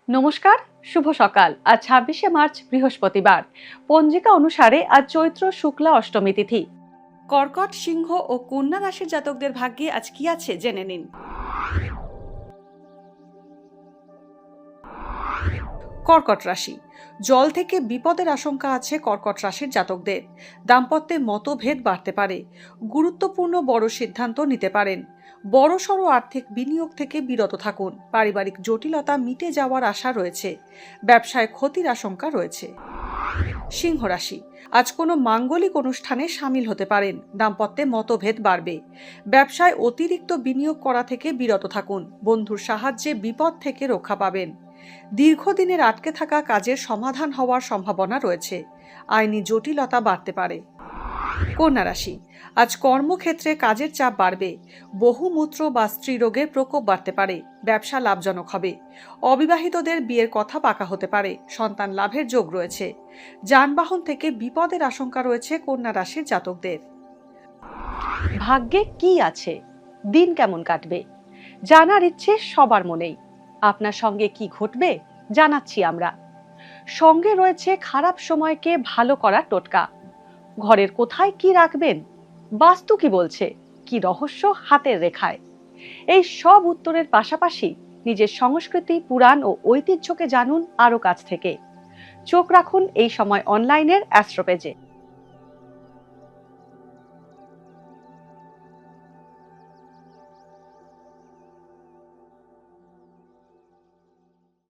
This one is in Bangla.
নমস্কার, শুভ সকাল। আজ ২৬শে মার্চ বৃহস্পতিবার। পঞ্জিকা অনুসারে আজ চৈত্র শুক্লা অষ্টমী তিথি। কর্কট, সিংহ ও কন্যা রাশির জাতকদের ভাগ্যে আজ কি আছে জেনে নিন। কর্কট রাশি, জল থেকে বিপদের আশঙ্কা আছে কর্কট রাশির জাতকদের। দাম্পত্যে মতভেদ বাড়তে পারে। গুরুত্বপূর্ণ বড় সিদ্ধান্ত নিতে পারেন। বড়সড় আর্থিক বিনিয়োগ থেকে বিরত থাকুন। পারিবারিক জটিলতা মিটে যাওয়ার আশা রয়েছে। ব্যবসায় ক্ষতির আশঙ্কা রয়েছে। সিংহ রাশি, আজ কোনো মাঙ্গলিক অনুষ্ঠানে সামিল হতে পারেন। দাম্পত্যে মতভেদ বাড়বে। ব্যবসায় অতিরিক্ত বিনিয়োগ করা থেকে বিরত থাকুন। বন্ধুর সাহায্যে বিপদ থেকে রক্ষা পাবেন। দীর্ঘদিনের আটকে থাকা কাজের সমাধান হওয়ার সম্ভাবনা রয়েছে। আইনি জটিলতা বাড়তে পারে। কন্যা রাশি, আজ কর্মক্ষেত্রে কাজের চাপ বাড়বে। বহুমূত্র বা স্ত্রীরোগের প্রকোপ বাড়তে পারে। ব্যবসা লাভজনক হবে। অবিবাহিতদের বিয়ের কথা পাকা হতে পারে। সন্তান লাভের যোগ রয়েছে। যানবাহন থেকে বিপদের আশঙ্কা রয়েছে কন্যা রাশির জাতকদের। ভাগ্যে কি আছে, দিন কেমন কাটবে, জানার ইচ্ছে সবার মনেই। আপনার সঙ্গে কি ঘটবে জানাচ্ছি আমরা। সঙ্গে রয়েছে খারাপ সময়কে ভালো করার টোটকা। ঘরের কোথায় কি রাখবেন, বাস্তু কি বলছে, কি রহস্য হাতের রেখায়। এই সব উত্তরের পাশাপাশি নিজের সংস্কৃতি, পুরাণ ও ঐতিহ্যকে জানুন আরো কাছ থেকে। চোখ রাখুন এই সময় অনলাইনের অ্যাস্ট্রো পেজে।